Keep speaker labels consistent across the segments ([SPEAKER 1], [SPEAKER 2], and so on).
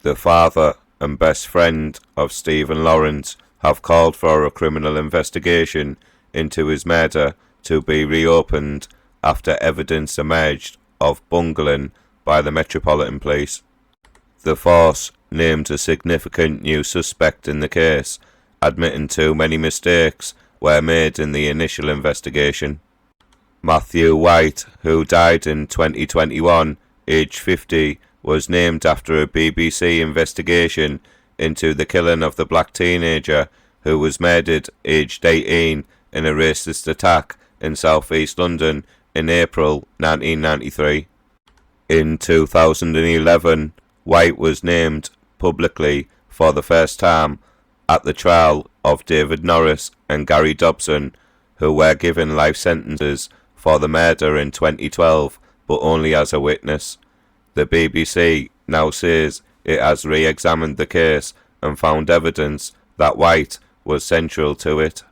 [SPEAKER 1] The father and best friend of Stephen Lawrence have called for a criminal investigation into his murder to be reopened after evidence emerged of bungling by the Metropolitan Police. The force named a significant new suspect in the case, admitting too many mistakes were made in the initial investigation. Matthew White, who died in 2021, aged 50, was named after a BBC investigation into the killing of the black teenager who was murdered aged 18 in a racist attack in South East London in April 1993. In 2011, White was named publicly for the first time at the trial of David Norris and Gary Dobson, who were given life sentences for the murder in 2012, but only as a witness. The BBC now says it has re-examined the case and found evidence that White was central to it.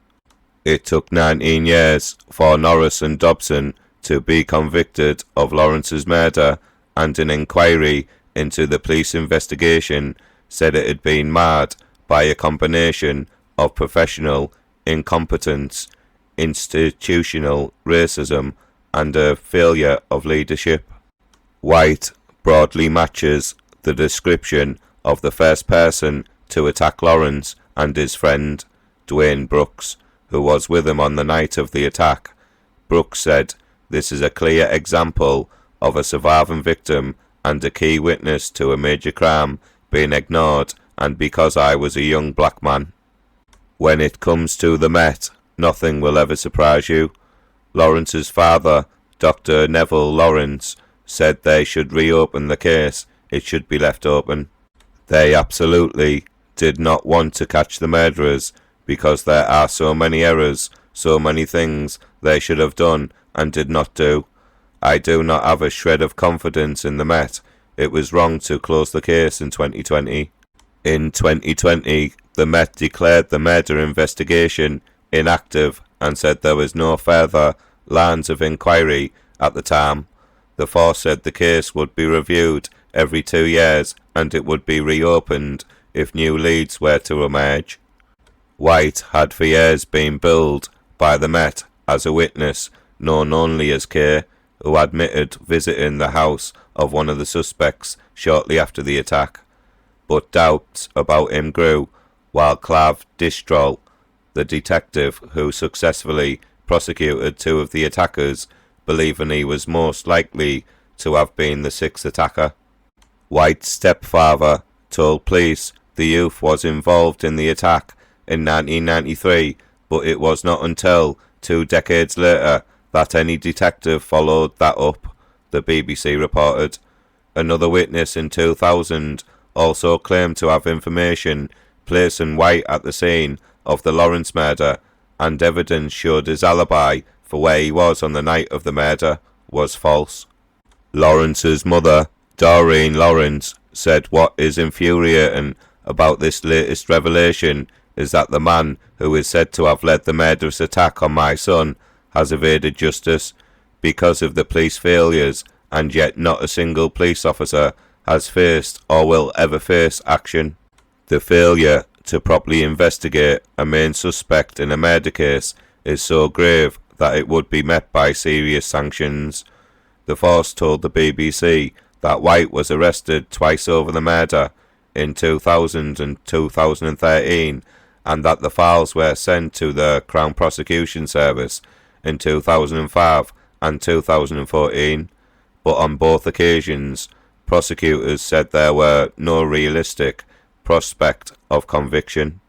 [SPEAKER 1] It took 19 years for Norris and Dobson to be convicted of Lawrence's murder, and an inquiry into the police investigation said it had been marred by a combination of professional incompetence, institutional racism, and a failure of leadership. White broadly matches the description of the first person to attack Lawrence and his friend, Dwayne Brooks, who was with him on the night of the attack. Brooks said, "This is a clear example of a surviving victim and a key witness to a major crime being ignored, and because I was a young black man." When it comes to the Met, nothing will ever surprise you. Lawrence's father, Dr. Neville Lawrence, said they should reopen the case. It should be left open. They absolutely did not want to catch the murderers because there are so many errors, so many things they should have done and did not do. I do not have a shred of confidence in the Met. It was wrong to close the case in 2020. In 2020, the Met declared the murder investigation inactive and said there was no further lines of inquiry at the time. The force said the case would be reviewed every 2 years and it would be reopened if new leads were to emerge. White had for years been billed by the Met as a witness, known only as K, who admitted visiting the house of one of the suspects shortly after the attack. But doubts about him grew while Clav Distrol, the detective who successfully prosecuted 2 of the attackers, believing he was most likely to have been the 6th attacker. White's stepfather told police the youth was involved in the attack in 1993, but it was not until 2 decades later that any detective followed that up, the BBC reported. Another witness in 2000 also claimed to have information placing White at the scene of the Lawrence murder, and evidence showed his alibi for where he was on the night of the murder was false. Lawrence's mother, Doreen Lawrence, said what is infuriating about this latest revelation is that the man who is said to have led the murderous attack on my son has evaded justice because of the police failures, and yet not a single police officer has faced or will ever face action. The failure to properly investigate a main suspect in a murder case is so grave that it would be met by serious sanctions. The force told the BBC that White was arrested twice over the murder in 2000 and 2013, and that the files were sent to the Crown Prosecution Service in 2005 and 2014, but on both occasions prosecutors said there were no realistic prospect of conviction.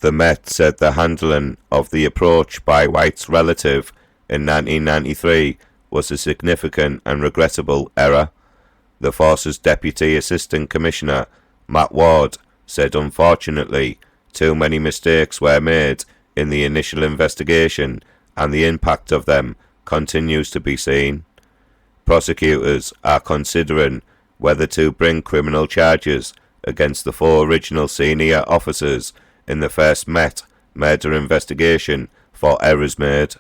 [SPEAKER 1] The Met said the handling of the approach by White's relative in 1993 was a significant and regrettable error. The force's Deputy Assistant Commissioner, Matt Ward, said unfortunately too many mistakes were made in the initial investigation and the impact of them continues to be seen. Prosecutors are considering whether to bring criminal charges against the 4 original senior officers in the first Met murder investigation for errors made.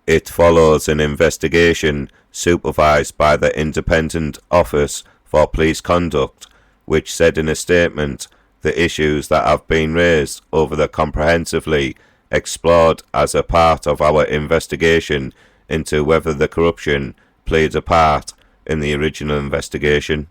[SPEAKER 1] It follows an investigation supervised by the Independent Office for Police Conduct, which said in a statement, "The issues that have been raised over the comprehensively explored as a part of our investigation into whether the corruption played a part in the original investigation."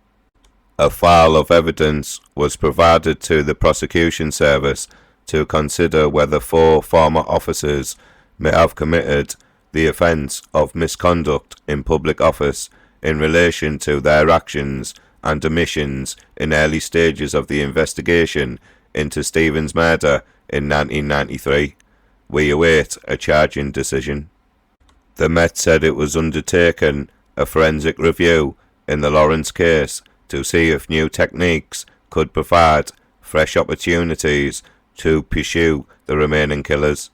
[SPEAKER 1] A file of evidence was provided to the prosecution service to consider whether 4 former officers may have committed the offence of misconduct in public office in relation to their actions and omissions in early stages of the investigation into Stephen's murder in 1993. We await a charging decision. The Met said it was undertaken a forensic review in the Lawrence case to see if new techniques could provide fresh opportunities to pursue the remaining killers.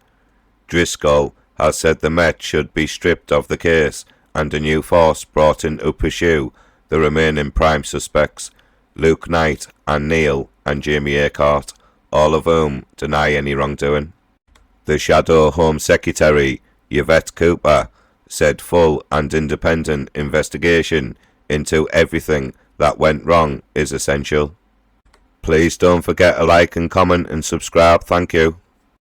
[SPEAKER 1] Driscoll has said the Met should be stripped of the case and a new force brought in to pursue the remaining prime suspects, Luke Knight and Neil and Jamie Acortt, all of whom deny any wrongdoing. The Shadow Home Secretary, Yvette Cooper, said full and independent investigation into everything that went wrong is essential. Please don't forget to like and comment and subscribe. Thank you.